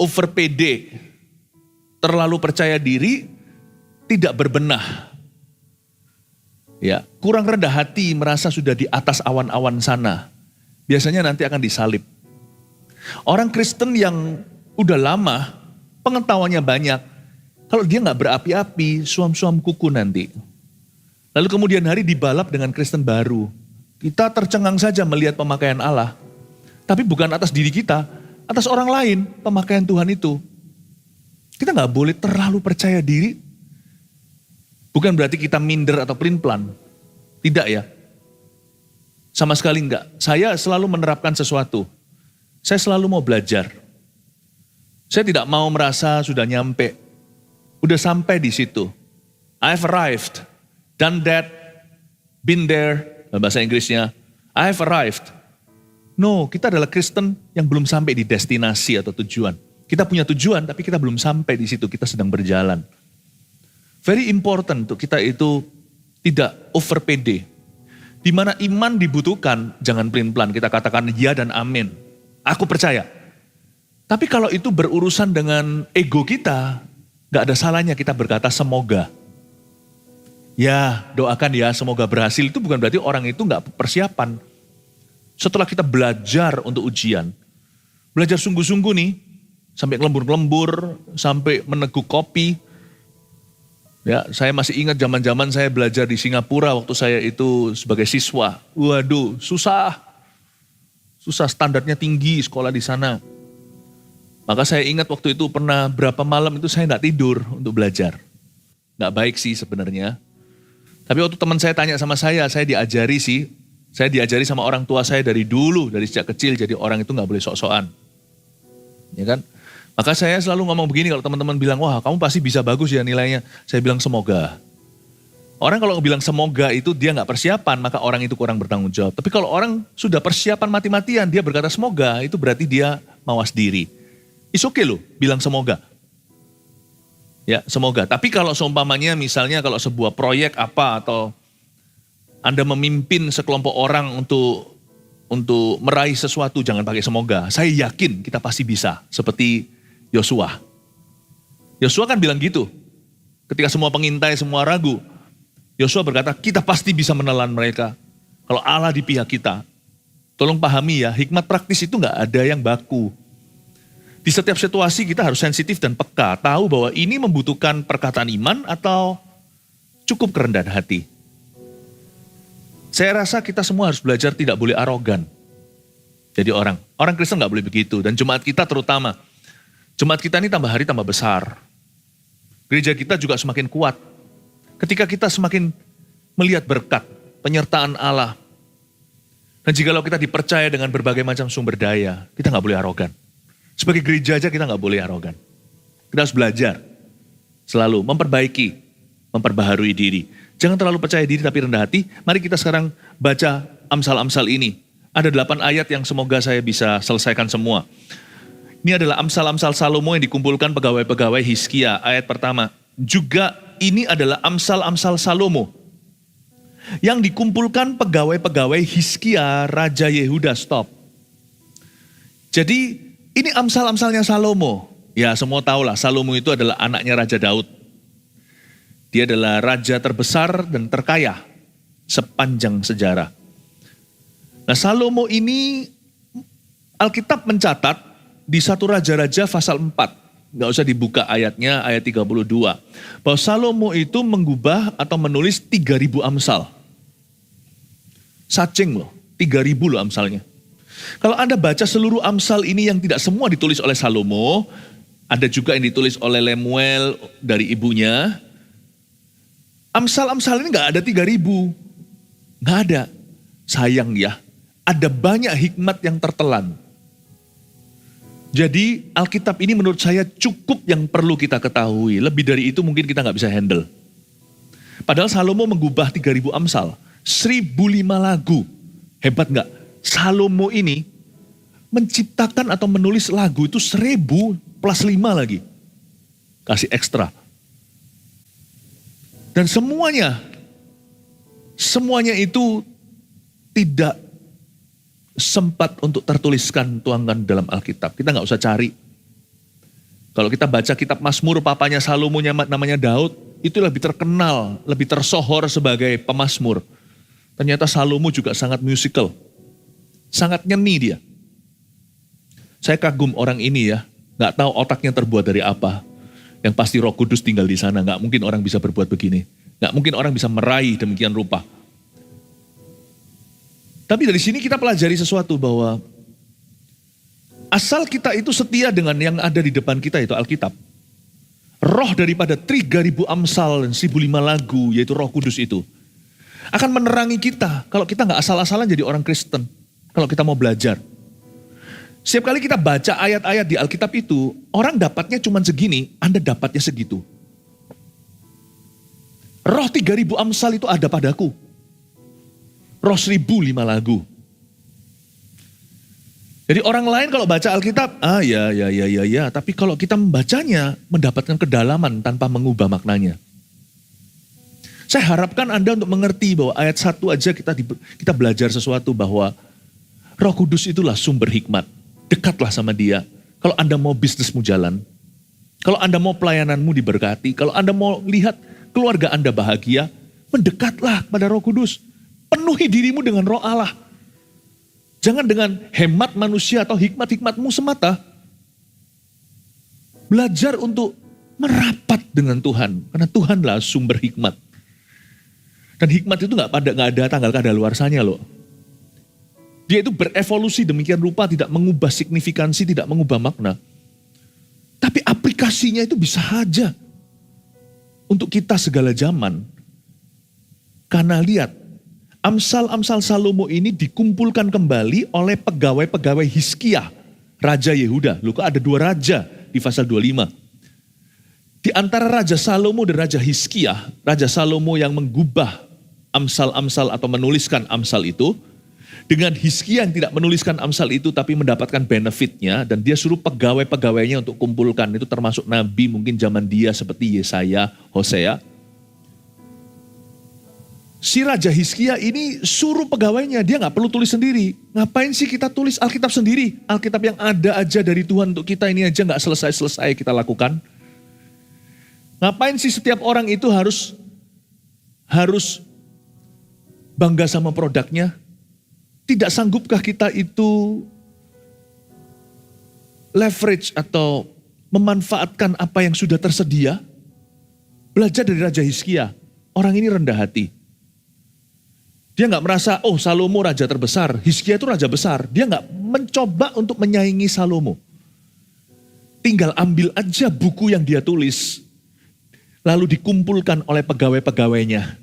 over pede, terlalu percaya diri, tidak berbenah. Ya, kurang rendah hati, merasa sudah di atas awan-awan sana. Biasanya nanti akan disalib. Orang Kristen yang udah lama, pengetahuannya banyak. Kalau dia nggak berapi-api, suam-suam kuku nanti. Lalu kemudian hari dibalap dengan Kristen baru. Kita tercengang saja melihat pemakaian Allah. Tapi bukan atas diri kita, atas orang lain pemakaian Tuhan itu. Kita nggak boleh terlalu percaya diri. Bukan berarti kita minder atau pelin-pelan. Tidak ya. Sama sekali enggak. Saya selalu menerapkan sesuatu. Saya selalu mau belajar. Saya tidak mau merasa sudah nyampe. Udah sampai di situ. I've arrived. Done that. Been there. Bahasa Inggrisnya. I've arrived. No, kita adalah Kristen yang belum sampai di destinasi atau tujuan. Kita punya tujuan tapi kita belum sampai di situ. Kita sedang berjalan. Very important untuk kita itu tidak over pede. Di mana iman dibutuhkan, jangan pelin-pelan. Kita katakan ya dan amin. Aku percaya. Tapi kalau itu berurusan dengan ego kita, gak ada salahnya kita berkata semoga. Ya, doakan ya semoga berhasil. Itu bukan berarti orang itu gak persiapan. Setelah kita belajar untuk ujian, belajar sungguh-sungguh nih, sampai ngelembur-ngelembur, sampai meneguk kopi. Ya, saya masih ingat zaman-zaman saya belajar di Singapura waktu saya itu sebagai siswa. Waduh, susah. Susah, standarnya tinggi sekolah di sana. Maka saya ingat waktu itu pernah berapa malam itu saya gak tidur untuk belajar. Gak baik sih sebenarnya. Tapi waktu teman saya tanya sama saya diajari sih. Saya diajari sama orang tua saya dari dulu, dari sejak kecil. Jadi orang itu gak boleh sok-sokan. Ya kan? Maka saya selalu ngomong begini kalau teman-teman bilang, wah kamu pasti bisa bagus ya nilainya. Saya bilang semoga. Orang kalau bilang semoga itu dia gak persiapan, maka orang itu kurang bertanggung jawab. Tapi kalau orang sudah persiapan mati-matian, dia berkata semoga, itu berarti dia mawas diri. It's okay loh, bilang semoga. Ya, semoga. Tapi kalau seumpamanya misalnya kalau sebuah proyek apa atau Anda memimpin sekelompok orang untuk meraih sesuatu, jangan pakai semoga. Saya yakin kita pasti bisa, seperti Yosua. Yosua kan bilang gitu. Ketika semua pengintai, semua ragu. Yosua berkata, kita pasti bisa menelan mereka. Kalau Allah di pihak kita. Tolong pahami ya, hikmat praktis itu gak ada yang baku. Di setiap situasi kita harus sensitif dan peka. Tahu bahwa ini membutuhkan perkataan iman atau cukup kerendahan hati. Saya rasa kita semua harus belajar tidak boleh arogan. Jadi orang Kristen gak boleh begitu. Dan jemaat kita terutama. Jemaat kita ini tambah hari tambah besar. Gereja kita juga semakin kuat. Ketika kita semakin melihat berkat, penyertaan Allah. Dan jikalau kita dipercaya dengan berbagai macam sumber daya, kita gak boleh arogan. Sebagai gereja aja kita gak boleh arogan. Kita harus belajar. Selalu memperbaiki, memperbaharui diri. Jangan terlalu percaya diri tapi rendah hati. Mari kita sekarang baca Amsal-Amsal ini. Ada 8 ayat yang semoga saya bisa selesaikan semua. Ini adalah Amsal-Amsal Salomo yang dikumpulkan pegawai-pegawai Hizkia. Ayat pertama. Juga ini adalah Amsal-Amsal Salomo. Yang dikumpulkan pegawai-pegawai Hizkia, Raja Yehuda. Stop. Jadi ini Amsal-Amsalnya Salomo. Ya semua tahulah Salomo itu adalah anaknya Raja Daud. Dia adalah raja terbesar dan terkaya sepanjang sejarah. Nah Salomo ini Alkitab mencatat di 1 Raja-Raja pasal 4. Gak usah dibuka ayatnya, ayat 32. Bahwa Salomo itu mengubah atau menulis 3.000 amsal. Sacing loh, 3.000 loh amsalnya. Kalau Anda baca seluruh amsal ini yang tidak semua ditulis oleh Salomo, ada juga yang ditulis oleh Lemuel dari ibunya. Amsal-amsal ini gak ada 3.000. Gak ada. Sayang ya, ada banyak hikmat yang tertelan. Jadi Alkitab ini menurut saya cukup yang perlu kita ketahui. Lebih dari itu mungkin kita gak bisa handle. Padahal Salomo mengubah 3.000 amsal. 1.005 lagu. Hebat gak? Salomo ini menciptakan atau menulis lagu itu 1.000 plus 5 lagi. Kasih ekstra. Dan semuanya itu tidak sempat untuk tertuliskan tuangan dalam Alkitab. Kita gak usah cari. Kalau kita baca kitab Mazmur, papanya Salomo namanya Daud, itu lebih terkenal, lebih tersohor sebagai pemazmur. Ternyata Salomo juga sangat musical, sangat nyeni dia. Saya kagum orang ini ya, gak tahu otaknya terbuat dari apa. Yang pasti Roh Kudus tinggal di sana, gak mungkin orang bisa berbuat begini. Gak mungkin orang bisa meraih demikian rupa. Tapi dari sini kita pelajari sesuatu bahwa asal kita itu setia dengan yang ada di depan kita, itu Alkitab. Roh daripada 3.000 Amsal dan 1.005 lagu, yaitu Roh Kudus itu, akan menerangi kita kalau kita gak asal-asalan jadi orang Kristen. Kalau kita mau belajar. Setiap kali kita baca ayat-ayat di Alkitab itu, orang dapatnya cuma segini, Anda dapatnya segitu. Roh 3.000 Amsal itu ada padaku. Roh 1.005 lagu. Jadi orang lain kalau baca Alkitab, ya. Tapi kalau kita membacanya, mendapatkan kedalaman tanpa mengubah maknanya. Saya harapkan Anda untuk mengerti bahwa ayat 1 aja kita belajar sesuatu bahwa Roh Kudus itulah sumber hikmat. Dekatlah sama dia. Kalau Anda mau bisnismu jalan, kalau Anda mau pelayananmu diberkati, kalau Anda mau lihat keluarga Anda bahagia, mendekatlah pada Roh Kudus. Penuhi dirimu dengan Roh Allah. Jangan dengan hemat manusia atau hikmat-hikmatmu semata. Belajar untuk merapat dengan Tuhan. Karena Tuhanlah sumber hikmat. Dan hikmat itu gak ada tanggal kadaluarsanya loh. Dia itu berevolusi demikian rupa, tidak mengubah signifikansi, tidak mengubah makna. Tapi aplikasinya itu bisa saja. Untuk kita segala zaman. Karena lihat, Amsal-amsal Salomo ini dikumpulkan kembali oleh pegawai-pegawai Hizkia, Raja Yehuda. Loh kok ada 2 raja di pasal 25. Di antara Raja Salomo dan Raja Hizkia, Raja Salomo yang menggubah amsal-amsal atau menuliskan amsal itu, dengan Hizkia yang tidak menuliskan amsal itu tapi mendapatkan benefitnya, dan dia suruh pegawai-pegawainya untuk kumpulkan, itu termasuk nabi mungkin zaman dia seperti Yesaya, Hosea. Si Raja Hizkia ini suruh pegawainya, dia gak perlu tulis sendiri. Ngapain sih kita tulis Alkitab sendiri? Alkitab yang ada aja dari Tuhan untuk kita ini aja gak selesai-selesai kita lakukan. Ngapain sih setiap orang itu harus bangga sama produknya? Tidak sanggupkah kita itu leverage atau memanfaatkan apa yang sudah tersedia? Belajar dari Raja Hizkia, orang ini rendah hati. Dia gak merasa, oh Salomo raja terbesar, Hizkia itu raja besar. Dia gak mencoba untuk menyaingi Salomo. Tinggal ambil aja buku yang dia tulis, lalu dikumpulkan oleh pegawai-pegawainya,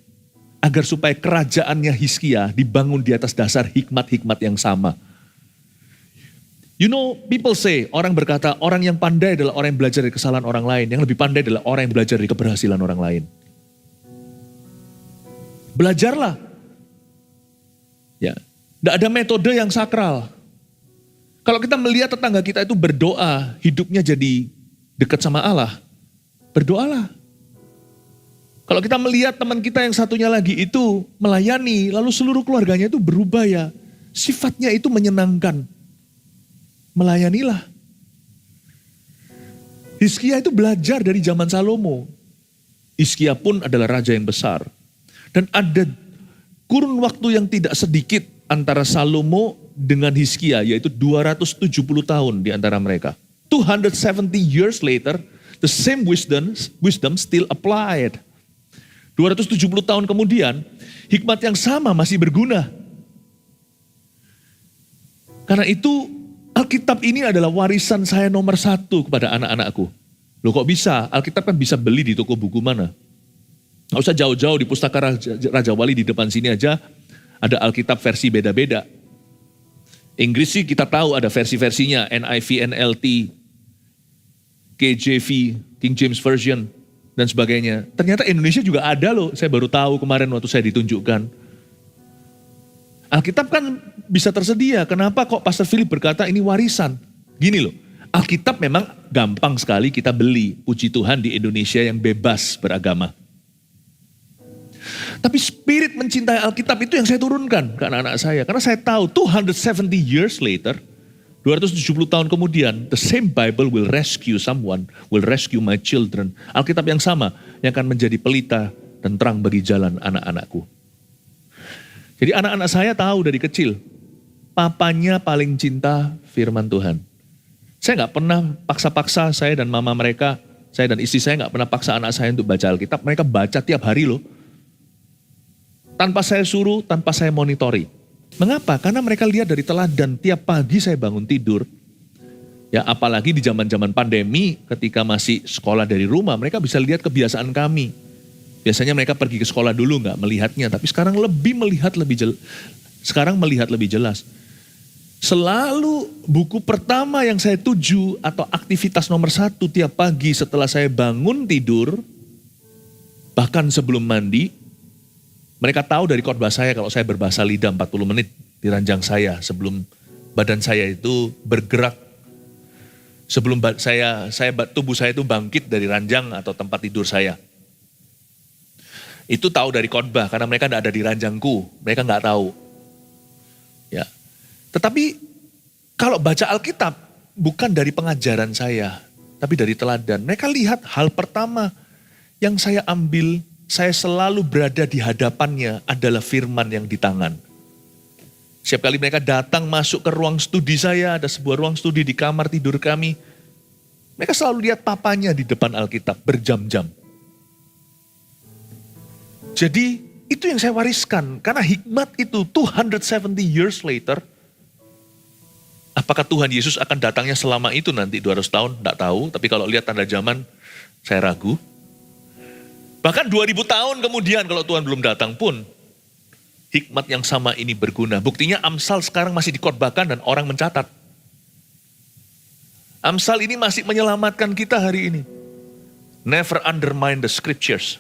agar supaya kerajaannya Hizkia dibangun di atas dasar hikmat-hikmat yang sama. You know, people say, orang berkata, orang yang pandai adalah orang yang belajar dari kesalahan orang lain. Yang lebih pandai adalah orang yang belajar dari keberhasilan orang lain. Belajarlah. Ya, tidak ada metode yang sakral. Kalau kita melihat tetangga kita itu berdoa, hidupnya jadi dekat sama Allah, berdoalah. Kalau kita melihat teman kita yang satunya lagi itu melayani, lalu seluruh keluarganya itu berubah ya, sifatnya itu menyenangkan, melayanilah. Hizkia itu belajar dari zaman Salomo. Hizkia pun adalah raja yang besar. Dan ada kurun waktu yang tidak sedikit antara Salomo dengan Hizkia, yaitu 270 tahun di antara mereka. 270 years later, the same wisdom still applied. 270 tahun kemudian, hikmat yang sama masih berguna. Karena itu, Alkitab ini adalah warisan saya nomor 1 kepada anak-anakku. Loh kok bisa? Alkitab kan bisa beli di toko buku mana? Nggak usah jauh-jauh, di Pustaka Raja Wali di depan sini aja ada Alkitab versi beda-beda. Inggris sih kita tahu ada versi-versinya, NIV, NLT, KJV, King James Version, dan sebagainya. Ternyata Indonesia juga ada loh, saya baru tahu kemarin waktu saya ditunjukkan. Alkitab kan bisa tersedia, kenapa kok Pastor Philip berkata ini warisan? Gini loh, Alkitab memang gampang sekali kita beli, puji Tuhan di Indonesia yang bebas beragama. Tapi spirit mencintai Alkitab itu yang saya turunkan ke anak-anak saya. Karena saya tahu 270 years later, 270 tahun kemudian, the same Bible will rescue someone, will rescue my children. Alkitab yang sama yang akan menjadi pelita dan terang bagi jalan anak-anakku. Jadi anak-anak saya tahu dari kecil, papanya paling cinta firman Tuhan. Saya nggak pernah paksa-paksa saya dan mama mereka, saya dan istri saya nggak pernah paksa anak saya untuk baca Alkitab. Mereka baca tiap hari loh. Tanpa saya suruh, tanpa saya monitori. Mengapa? Karena mereka lihat dari teladan tiap pagi saya bangun tidur. Ya apalagi di zaman-zaman pandemi ketika masih sekolah dari rumah, mereka bisa lihat kebiasaan kami. Biasanya mereka pergi ke sekolah dulu nggak melihatnya, tapi sekarang melihat lebih jelas. Selalu buku pertama yang saya tuju atau aktivitas nomor 1 tiap pagi setelah saya bangun tidur, bahkan sebelum mandi, mereka tahu dari khotbah saya kalau saya berbahasa lidah 40 menit di ranjang saya sebelum badan saya itu bergerak. Sebelum tubuh saya itu bangkit dari ranjang atau tempat tidur saya. Itu tahu dari khotbah karena mereka tidak ada di ranjangku, mereka nggak tahu. Ya. Tetapi kalau baca Alkitab bukan dari pengajaran saya, tapi dari teladan. Mereka lihat hal pertama yang saya ambil, saya selalu berada di hadapannya adalah firman yang di tangan. Setiap kali mereka datang masuk ke ruang studi saya, ada sebuah ruang studi di kamar tidur kami. Mereka selalu lihat papanya di depan Alkitab berjam-jam. Jadi itu yang saya wariskan. Karena hikmat itu 270 years later. Apakah Tuhan Yesus akan datangnya selama itu nanti 200 tahun? Tidak tahu. Tapi kalau lihat tanda zaman saya ragu. Bahkan 2000 tahun kemudian kalau Tuhan belum datang pun, hikmat yang sama ini berguna. Buktinya Amsal sekarang masih dikhotbahkan dan orang mencatat. Amsal ini masih menyelamatkan kita hari ini. Never undermine the scriptures.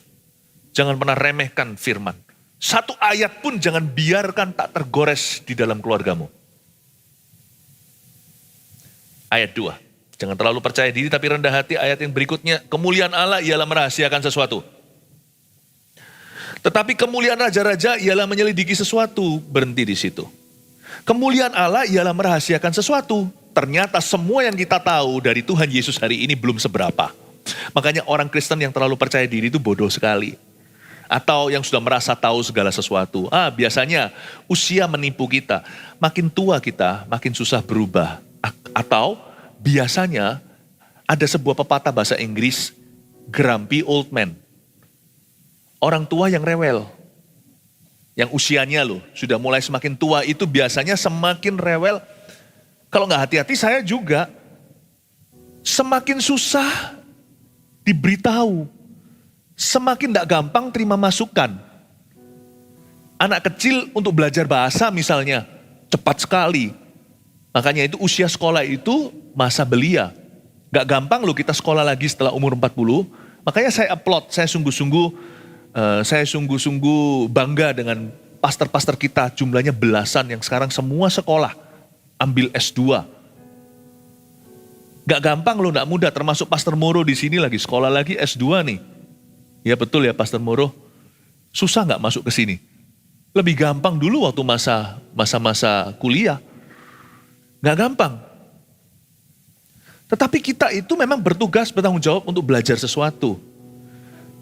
Jangan pernah remehkan firman. Satu ayat pun jangan biarkan tak tergores di dalam keluargamu. Ayat 2. Jangan terlalu percaya diri tapi rendah hati. Ayat yang berikutnya, kemuliaan Allah ialah merahasiakan sesuatu. Tetapi kemuliaan raja-raja ialah menyelidiki sesuatu. Berhenti di situ. Kemuliaan Allah ialah merahasiakan sesuatu. Ternyata semua yang kita tahu dari Tuhan Yesus hari ini belum seberapa. Makanya orang Kristen yang terlalu percaya diri itu bodoh sekali. Atau yang sudah merasa tahu segala sesuatu. Biasanya usia menipu kita. Makin tua kita, makin susah berubah. Atau biasanya ada sebuah pepatah bahasa Inggris, grumpy old man. Orang tua yang rewel, yang usianya loh sudah mulai semakin tua itu biasanya semakin rewel. Kalau nggak hati-hati saya juga semakin susah diberitahu, semakin nggak gampang terima masukan. Anak kecil untuk belajar bahasa misalnya cepat sekali, makanya itu usia sekolah itu masa belia. Nggak gampang loh kita sekolah lagi setelah umur 40. Makanya saya upload, saya sungguh-sungguh bangga dengan pastor-pastor kita, jumlahnya belasan yang sekarang semua sekolah, ambil S2. Gak gampang loh, gak mudah, termasuk Pastor Moro di sini lagi sekolah lagi S2 nih. Ya betul ya Pastor Moro, susah gak masuk ke sini? Lebih gampang dulu waktu masa-masa kuliah. Gak gampang. Tetapi kita itu memang bertugas, bertanggung jawab untuk belajar sesuatu.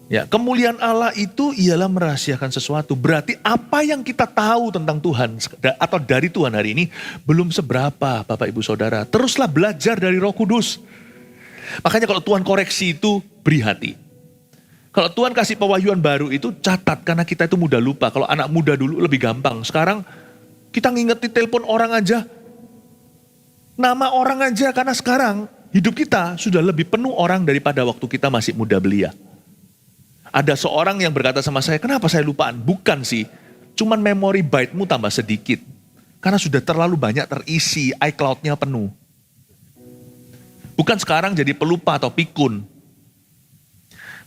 Ya, kemuliaan Allah itu ialah merahasiakan sesuatu. Berarti apa yang kita tahu tentang Tuhan atau dari Tuhan hari ini belum seberapa Bapak Ibu Saudara. Teruslah belajar dari Roh Kudus. Makanya kalau Tuhan koreksi itu beri hati. Kalau Tuhan kasih pewahyuan baru itu catat karena kita itu mudah lupa. Kalau anak muda dulu lebih gampang. Sekarang kita ngingetin telepon orang aja. Nama orang aja karena sekarang hidup kita sudah lebih penuh orang daripada waktu kita masih muda belia. Ada seorang yang berkata sama saya, kenapa saya lupaan? Bukan sih, cuman memori byte-mu tambah sedikit. Karena sudah terlalu banyak terisi, iCloud-nya penuh. Bukan sekarang jadi pelupa atau pikun.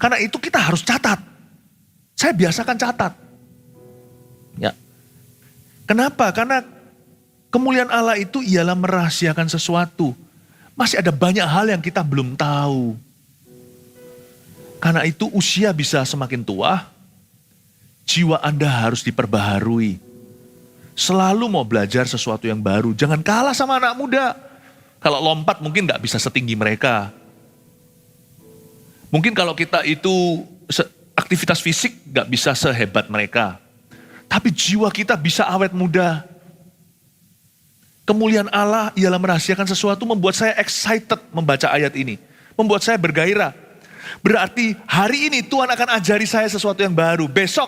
Karena itu kita harus catat. Saya biasakan catat. Ya. Kenapa? Karena kemuliaan Allah itu ialah merahasiakan sesuatu. Masih ada banyak hal yang kita belum tahu. Karena itu usia bisa semakin tua, jiwa Anda harus diperbaharui. Selalu mau belajar sesuatu yang baru, jangan kalah sama anak muda. Kalau lompat mungkin nggak bisa setinggi mereka. Mungkin kalau kita itu aktivitas fisik nggak bisa sehebat mereka. Tapi jiwa kita bisa awet muda. Kemuliaan Allah ialah merahasiakan sesuatu, membuat saya excited membaca ayat ini. Membuat saya bergairah. Berarti hari ini Tuhan akan ajari saya sesuatu yang baru. Besok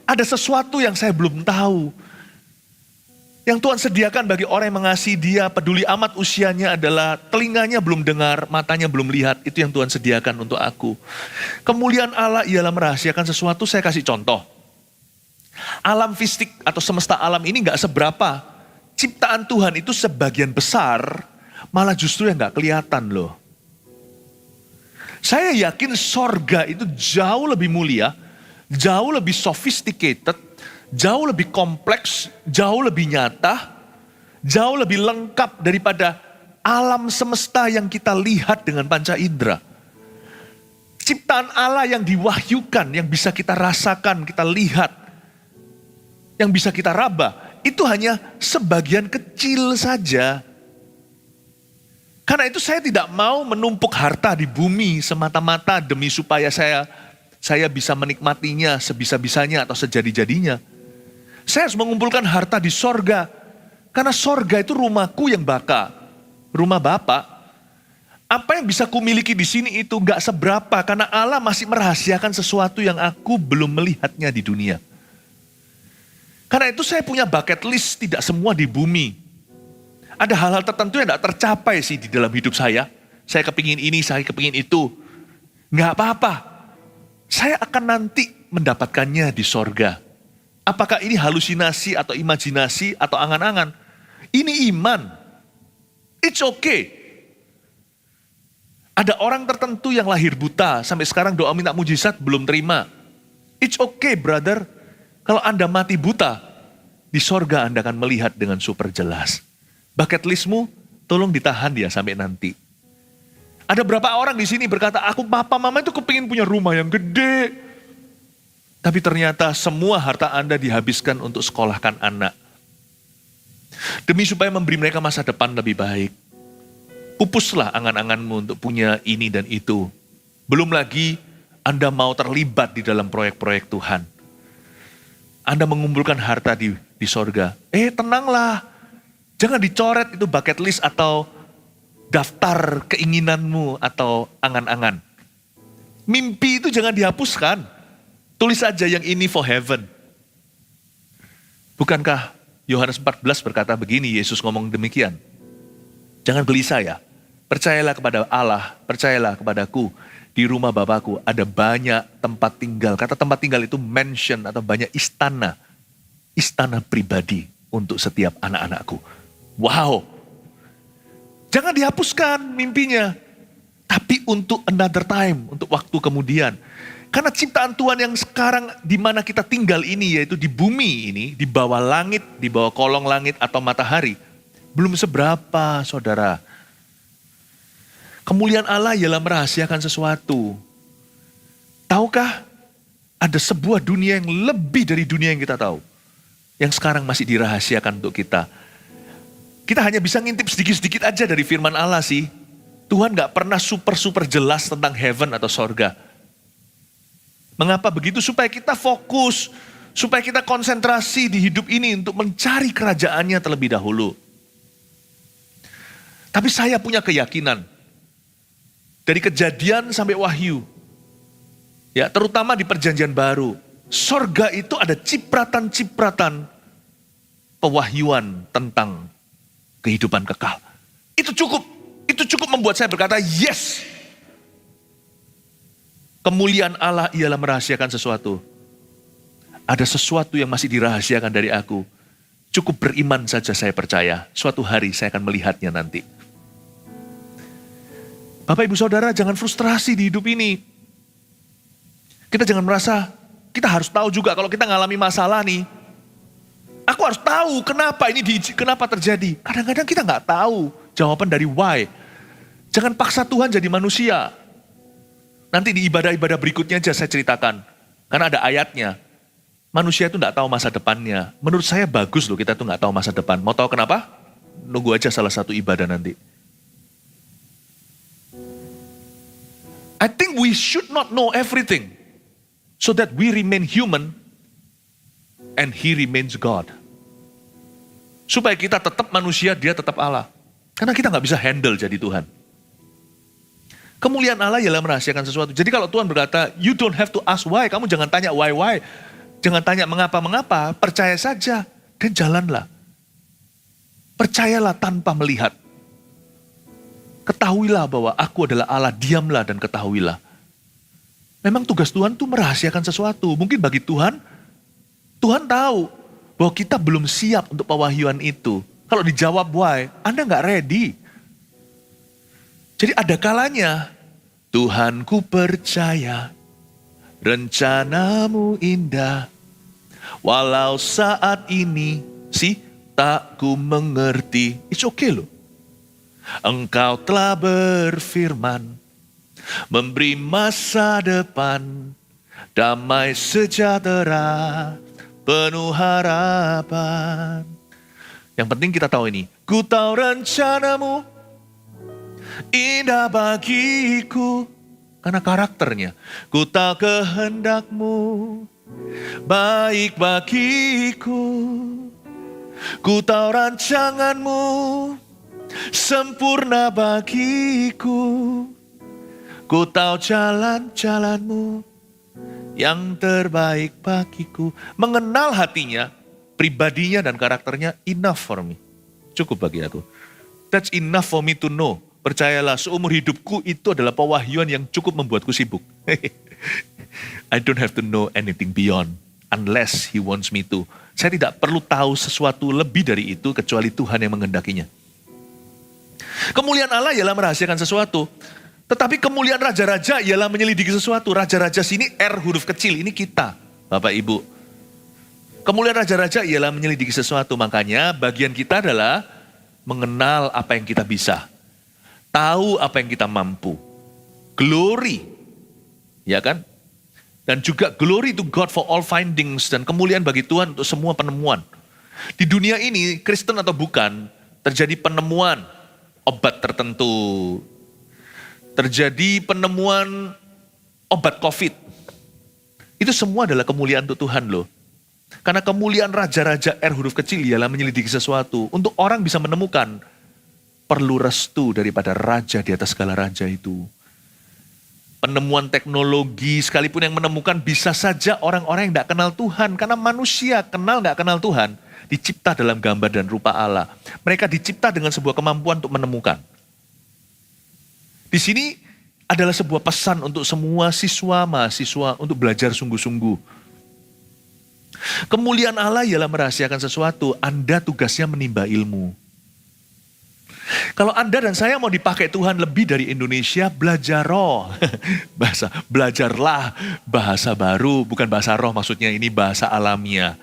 ada sesuatu yang saya belum tahu. Yang Tuhan sediakan bagi orang yang mengasihi Dia, peduli amat usianya adalah telinganya belum dengar, matanya belum lihat. Itu yang Tuhan sediakan untuk aku. Kemuliaan Allah ialah merahasiakan sesuatu. Saya kasih contoh. Alam fisik atau semesta alam ini gak seberapa. Ciptaan Tuhan itu sebagian besar malah justru yang gak kelihatan loh. Saya yakin sorga itu jauh lebih mulia, jauh lebih sophisticated, jauh lebih kompleks, jauh lebih nyata, jauh lebih lengkap daripada alam semesta yang kita lihat dengan panca indera. Ciptaan Allah yang diwahyukan, yang bisa kita rasakan, kita lihat, yang bisa kita raba, itu hanya sebagian kecil saja. Karena itu saya tidak mau menumpuk harta di bumi semata-mata demi supaya saya bisa menikmatinya sebisa-bisanya atau sejadi-jadinya. Saya harus mengumpulkan harta di sorga. Karena sorga itu rumahku yang baka. Rumah Bapa. Apa yang bisa kumiliki di sini itu gak seberapa. Karena Allah masih merahasiakan sesuatu yang aku belum melihatnya di dunia. Karena itu saya punya bucket list, tidak semua di bumi. Ada hal-hal tertentu yang gak tercapai sih di dalam hidup saya. Saya kepingin ini, saya kepingin itu. Gak apa-apa. Saya akan nanti mendapatkannya di sorga. Apakah ini halusinasi atau imajinasi atau angan-angan? Ini iman. It's okay. Ada orang tertentu yang lahir buta, sampai sekarang doa minta mujizat belum terima. It's okay brother. Kalau Anda mati buta, di sorga Anda akan melihat dengan super jelas. Bucket listmu, tolong ditahan ya sampai nanti. Ada berapa orang di sini berkata, aku papa mama itu kepingin punya rumah yang gede. Tapi ternyata semua harta Anda dihabiskan untuk sekolahkan anak. Demi supaya memberi mereka masa depan lebih baik. Pupuslah angan-anganmu untuk punya ini dan itu. Belum lagi Anda mau terlibat di dalam proyek-proyek Tuhan. Anda mengumpulkan harta di sorga. Tenanglah. Jangan dicoret itu bucket list atau daftar keinginanmu atau angan-angan. Mimpi itu jangan dihapuskan. Tulis saja yang ini for heaven. Bukankah Yohanes 14 berkata begini, Yesus ngomong demikian. Jangan gelisah ya. Percayalah kepada Allah, percayalah kepadaku. Di rumah Bapakku ada banyak tempat tinggal. Kata tempat tinggal itu mansion atau banyak istana. Istana pribadi untuk setiap anak-anakku. Wow. Jangan dihapuskan mimpinya. Tapi untuk another time, untuk waktu kemudian. Karena ciptaan Tuhan yang sekarang di mana kita tinggal ini, yaitu di bumi ini, di bawah langit, di bawah kolong langit atau matahari, belum seberapa saudara. Kemuliaan Allah ialah merahasiakan sesuatu. Tahukah ada sebuah dunia yang lebih dari dunia yang kita tahu. Yang sekarang masih dirahasiakan untuk kita. Kita hanya bisa ngintip sedikit-sedikit aja dari firman Allah sih. Tuhan gak pernah super-super jelas tentang heaven atau sorga. Mengapa begitu? Supaya kita fokus, supaya kita konsentrasi di hidup ini untuk mencari kerajaannya terlebih dahulu. Tapi saya punya keyakinan, dari Kejadian sampai Wahyu, ya terutama di Perjanjian Baru, sorga itu ada cipratan-cipratan pewahyuan tentang kehidupan kekal. Itu cukup membuat saya berkata, yes. Kemuliaan Allah ialah merahasiakan sesuatu. Ada sesuatu yang masih dirahasiakan dari aku. Cukup beriman saja saya percaya. Suatu hari saya akan melihatnya nanti. Bapak ibu saudara jangan frustrasi di hidup ini. Kita jangan merasa, kita harus tahu juga kalau kita ngalami masalah nih. Aku harus tahu kenapa terjadi. Kadang-kadang kita nggak tahu jawaban dari why. Jangan paksa Tuhan jadi manusia. Nanti di ibadah-ibadah berikutnya aja saya ceritakan. Karena ada ayatnya. Manusia itu gak tahu masa depannya. Menurut saya bagus loh kita tuh gak tahu masa depan. Mau tahu kenapa? Nunggu aja salah satu ibadah nanti. I think we should not know everything so that we remain human and He remains God. Supaya kita tetap manusia, Dia tetap Allah. Karena kita nggak bisa handle jadi Tuhan. Kemuliaan Allah ialah merahasiakan sesuatu. Jadi kalau Tuhan berkata, you don't have to ask why. Kamu jangan tanya why. Jangan tanya mengapa. Percaya saja dan jalanlah. Percayalah tanpa melihat. Ketahuilah bahwa aku adalah Allah, diamlah dan ketahuilah. Memang tugas Tuhan itu merahasiakan sesuatu. Mungkin bagi Tuhan tahu bahwa kita belum siap untuk pewahyuan itu. Kalau dijawab why, Anda nggak ready. Jadi ada kalanya, Tuhan ku percaya, rencanamu indah, walau saat ini tak ku mengerti. It's okay loh. Engkau telah berfirman, memberi masa depan, damai sejahtera, penuh harapan. Yang penting kita tahu ini. Ku tahu rencanamu indah bagiku. Karena karakternya. Ku tahu kehendakmu baik bagiku. Ku tahu rancanganmu sempurna bagiku. Ku tahu jalan-jalanmu yang terbaik bagiku. Mengenal hatinya, pribadinya dan karakternya enough for me. Cukup bagi aku. That's enough for me to know. Percayalah, seumur hidupku itu adalah pewahyuan yang cukup membuatku sibuk. I don't have to know anything beyond unless He wants me to. Saya tidak perlu tahu sesuatu lebih dari itu kecuali Tuhan yang menghendakinya. Kemuliaan Allah ialah merahasiakan sesuatu. Tetapi kemuliaan raja-raja ialah menyelidiki sesuatu. Raja-raja sini R huruf kecil, ini kita, Bapak Ibu. Kemuliaan raja-raja ialah menyelidiki sesuatu. Makanya bagian kita adalah mengenal apa yang kita bisa. Tahu apa yang kita mampu. Glory. Ya kan? Dan juga glory to God for all findings. Dan kemuliaan bagi Tuhan untuk semua penemuan. Di dunia ini, Kristen atau bukan, terjadi penemuan obat tertentu. Terjadi penemuan obat COVID. Itu semua adalah kemuliaan untuk Tuhan loh. Karena kemuliaan raja-raja R huruf kecil ialah menyelidiki sesuatu. Untuk orang bisa menemukan, perlu restu daripada raja di atas segala raja itu. Penemuan teknologi sekalipun yang menemukan bisa saja orang-orang yang tidak kenal Tuhan. Karena manusia nggak kenal Tuhan, dicipta dalam gambar dan rupa Allah. Mereka dicipta dengan sebuah kemampuan untuk menemukan. Di sini adalah sebuah pesan untuk semua siswa mahasiswa untuk belajar sungguh-sungguh. Kemuliaan Allah ialah merahasiakan sesuatu. Anda tugasnya menimba ilmu. Kalau Anda dan saya mau dipakai Tuhan lebih dari Indonesia, belajar roh. Belajarlah bahasa baru, bukan bahasa roh maksudnya, ini bahasa alamiah.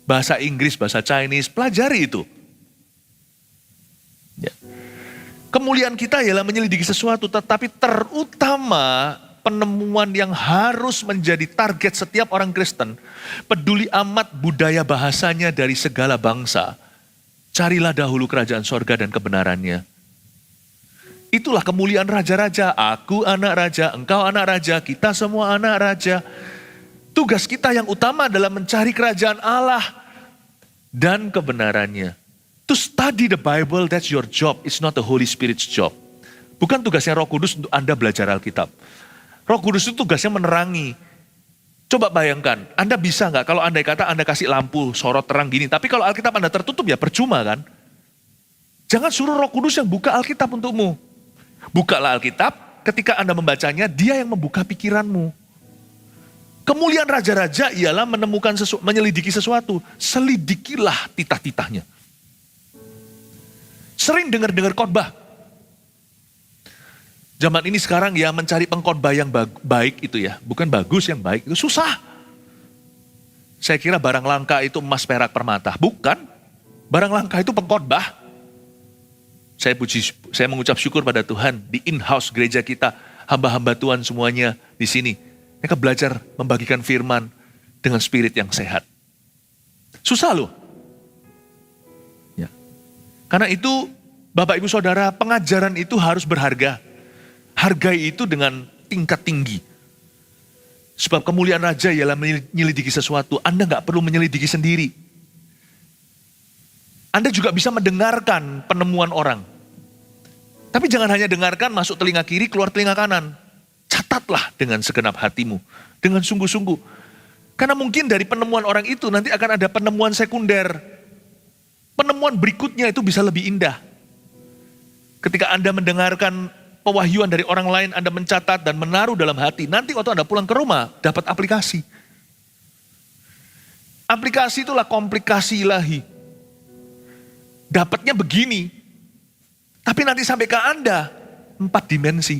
Bahasa Inggris, bahasa Chinese, pelajari itu. Ya. Kemuliaan kita ialah menyelidiki sesuatu, tetapi terutama penemuan yang harus menjadi target setiap orang Kristen. Peduli amat budaya bahasanya dari segala bangsa. Carilah dahulu kerajaan sorga dan kebenarannya. Itulah kemuliaan raja-raja. Aku anak raja, engkau anak raja, kita semua anak raja. Tugas kita yang utama adalah mencari kerajaan Allah dan kebenarannya. To study the Bible, that's your job. It's not the Holy Spirit's job. Bukan tugasnya Roh Kudus untuk Anda belajar Alkitab. Roh Kudus itu tugasnya menerangi. Coba bayangkan, Anda bisa nggak kalau andai kata Anda kasih lampu sorot terang gini, tapi kalau Alkitab Anda tertutup ya percuma kan? Jangan suruh Roh Kudus yang buka Alkitab untukmu. Bukalah Alkitab, ketika Anda membacanya, Dia yang membuka pikiranmu. Kemuliaan raja-raja ialah menyelidiki sesuatu. Selidikilah titah-titahnya. Sering dengar-dengar khotbah. Zaman ini sekarang ya mencari pengkhotbah yang baik itu ya. Bukan bagus, yang baik itu susah. Saya kira barang langka itu emas, perak, permata. Bukan. Barang langka itu pengkhotbah. Saya mengucap syukur pada Tuhan di in-house gereja kita. Hamba-hamba Tuhan semuanya di sini. Mereka belajar membagikan firman dengan spirit yang sehat. Susah loh. Ya. Karena itu Bapak Ibu Saudara, pengajaran itu harus berharga. Hargai itu dengan tingkat tinggi. Sebab kemuliaan raja ialah menyelidiki sesuatu. Anda nggak perlu menyelidiki sendiri. Anda juga bisa mendengarkan penemuan orang. Tapi jangan hanya dengarkan masuk telinga kiri, keluar telinga kanan. Catatlah dengan segenap hatimu. Dengan sungguh-sungguh. Karena mungkin dari penemuan orang itu nanti akan ada penemuan sekunder. Penemuan berikutnya itu bisa lebih indah. Ketika Anda mendengarkan pewahyuan dari orang lain, Anda mencatat dan menaruh dalam hati. Nanti waktu Anda pulang ke rumah, dapat aplikasi. Aplikasi itulah komplikasi ilahi. Dapatnya begini, tapi nanti sampai ke Anda, 4 dimensi.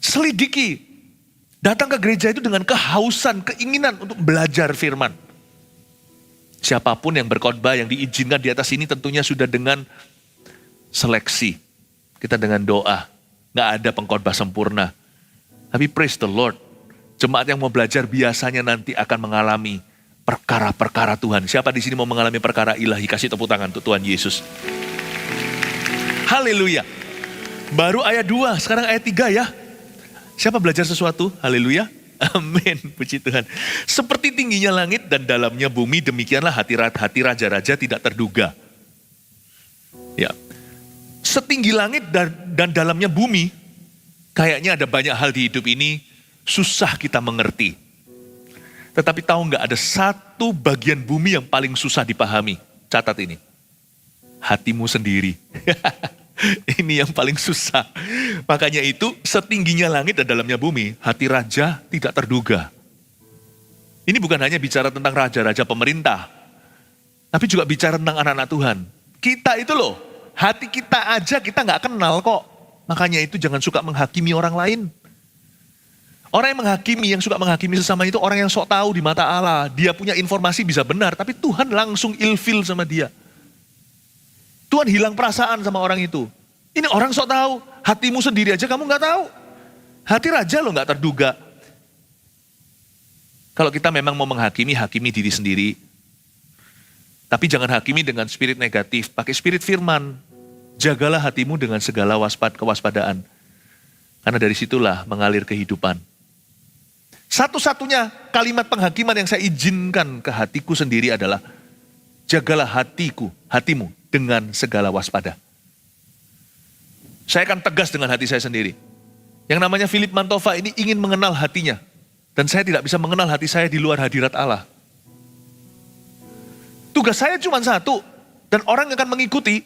Selidiki, datang ke gereja itu dengan kehausan, keinginan untuk belajar firman. Siapapun yang berkhotbah, yang diizinkan di atas ini tentunya sudah dengan seleksi. Kita dengan doa, gak ada pengkhotbah sempurna. Tapi praise the Lord, jemaat yang mau belajar biasanya nanti akan mengalami perkara-perkara Tuhan. Siapa di sini mau mengalami perkara ilahi? Kasih tepuk tangan untuk Tuhan Yesus. Haleluya. Baru ayat 2, sekarang ayat 3 ya. Siapa belajar sesuatu? Haleluya. Amin, puji Tuhan. Seperti tingginya langit dan dalamnya bumi, demikianlah hati raja-raja tidak terduga. Ya, setinggi langit dan dalamnya bumi, kayaknya ada banyak hal di hidup ini susah kita mengerti. Tetapi tahu nggak, ada satu bagian bumi yang paling susah dipahami. Catat ini. Hatimu sendiri. Ini yang paling susah. Makanya itu setingginya langit dan dalamnya bumi, hati raja tidak terduga. Ini bukan hanya bicara tentang raja-raja pemerintah, tapi juga bicara tentang anak-anak Tuhan. Kita itu loh, hati kita aja kita nggak kenal kok. Makanya itu jangan suka menghakimi orang lain. Orang yang menghakimi, yang suka menghakimi sesama itu orang yang sok tahu di mata Allah. Dia punya informasi bisa benar, tapi Tuhan langsung ilfil sama dia. Tuhan hilang perasaan sama orang itu. Ini orang sok tahu, hatimu sendiri aja kamu nggak tahu. Hati raja lo nggak terduga. Kalau kita memang mau menghakimi, hakimi diri sendiri. Tapi jangan hakimi dengan spirit negatif, pakai spirit firman. Jagalah hatimu dengan segala kewaspadaan. Karena dari situlah mengalir kehidupan. Satu-satunya kalimat penghakiman yang saya izinkan ke hatiku sendiri adalah, jagalah hatimu dengan segala waspada. Saya akan tegas dengan hati saya sendiri. Yang namanya Philip Mantova ini ingin mengenal hatinya. Dan saya tidak bisa mengenal hati saya di luar hadirat Allah. Tugas saya cuma satu, dan orang yang akan mengikuti.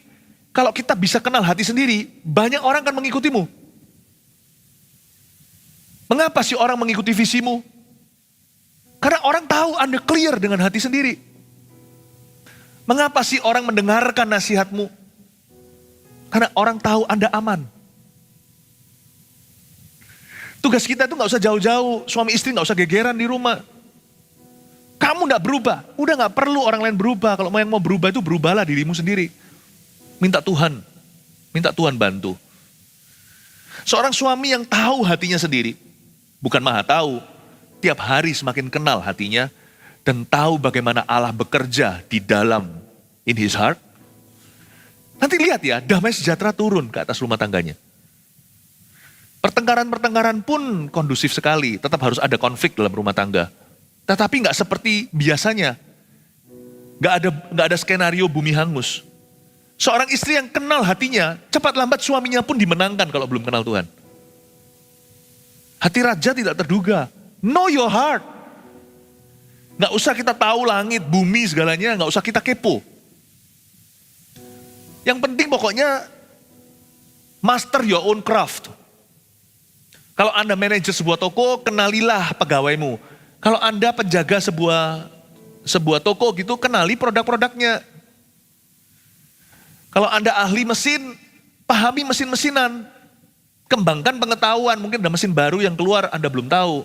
Kalau kita bisa kenal hati sendiri, banyak orang akan mengikutimu. Mengapa sih orang mengikuti visimu? Karena orang tahu Anda clear dengan hati sendiri. Mengapa sih orang mendengarkan nasihatmu? Karena orang tahu Anda aman. Tugas kita itu gak usah jauh-jauh, suami istri gak usah gegeran di rumah. Kamu gak berubah, udah gak perlu orang lain berubah. Kalau yang mau berubah itu berubahlah dirimu sendiri. Minta Tuhan bantu. Seorang suami yang tahu hatinya sendiri, bukan maha tahu, tiap hari semakin kenal hatinya, dan tahu bagaimana Allah bekerja di dalam, in his heart. Nanti lihat ya, damai sejahtera turun ke atas rumah tangganya. Pertengkaran-pertengkaran pun kondusif sekali, tetap harus ada konflik dalam rumah tangga. Tetapi gak seperti biasanya. Gak ada skenario bumi hangus. Seorang istri yang kenal hatinya, cepat lambat suaminya pun dimenangkan kalau belum kenal Tuhan. Hati raja tidak terduga. Know your heart. Gak usah kita tahu langit, bumi, segalanya. Gak usah kita kepo. Yang penting pokoknya master your own craft. Kalau Anda manajer sebuah toko, kenalilah pegawaimu. Kalau Anda penjaga sebuah toko gitu, kenali produk-produknya. Kalau Anda ahli mesin, pahami mesin-mesinan. Kembangkan pengetahuan, mungkin ada mesin baru yang keluar Anda belum tahu.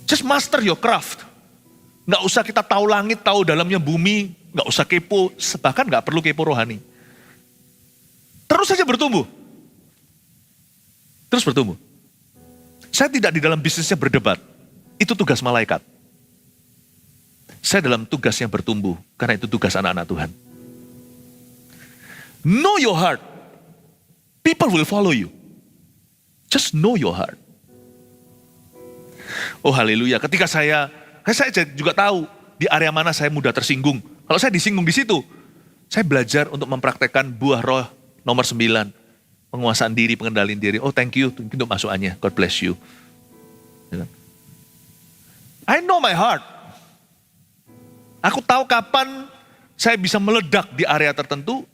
Just master your craft. Nggak usah kita tahu langit, tahu dalamnya bumi, nggak usah kepo, bahkan nggak perlu kepo rohani. Terus saja bertumbuh. Terus bertumbuh. Saya tidak di dalam bisnisnya berdebat. Itu tugas malaikat. Saya dalam tugasnya bertumbuh, karena itu tugas anak-anak Tuhan. Know your heart. People will follow you. Just know your heart. Oh haleluya, ketika saya juga tahu di area mana saya mudah tersinggung. Kalau saya disinggung di situ, saya belajar untuk mempraktekkan buah roh nomor 9. Penguasaan diri, pengendalian diri. Oh thank you untuk masukannya. God bless you. I know my heart. Aku tahu kapan saya bisa meledak di area tertentu.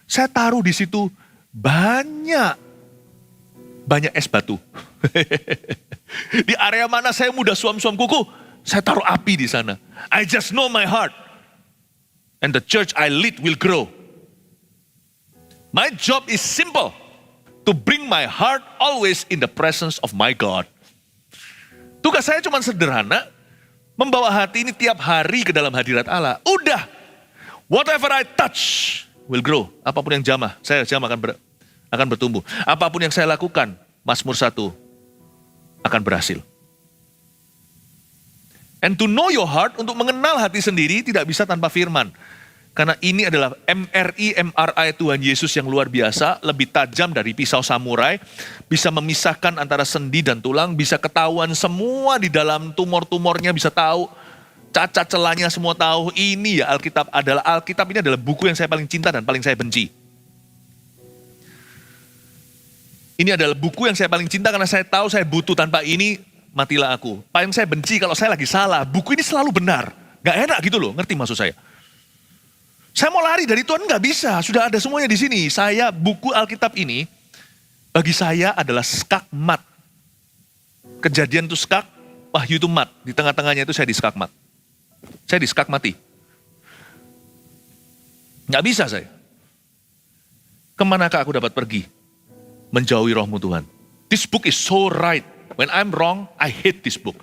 Saya taruh di situ banyak es batu. Di area mana saya mudah suam-suam kuku, saya taruh api di sana. I just know my heart. And the church I lead will grow. My job is simple. To bring my heart always in the presence of my God. Tugas saya cuma sederhana. Membawa hati ini tiap hari ke dalam hadirat Allah. Udah. Whatever I touch will grow. Apapun yang jamah, saya jamah akan bertumbuh. Apapun yang saya lakukan, Mazmur 1 akan berhasil. And to know your heart, untuk mengenal hati sendiri tidak bisa tanpa firman. Karena ini adalah MRI Tuhan Yesus yang luar biasa, lebih tajam dari pisau samurai, bisa memisahkan antara sendi dan tulang, bisa ketahuan semua di dalam tumor-tumornya, bisa tahu, cacat celahnya semua tahu. Ini ya Alkitab ini adalah buku yang saya paling cinta dan paling saya benci. Ini adalah buku yang saya paling cinta karena saya tahu saya butuh, tanpa ini matilah aku. Paling saya benci kalau saya lagi salah, buku ini selalu benar. Gak enak gitu loh, ngerti maksud saya? Saya mau lari dari Tuhan, nggak bisa. Sudah ada semuanya di sini. Buku Alkitab ini, bagi saya adalah skakmat. Kejadian itu skak, Wahyu itu mat. Di tengah-tengahnya itu saya diskakmat. Saya diskakmati. Nggak bisa saya. Kemanakah aku dapat pergi? Menjauhi rohmu Tuhan. This book is so right. When I'm wrong, I hate this book.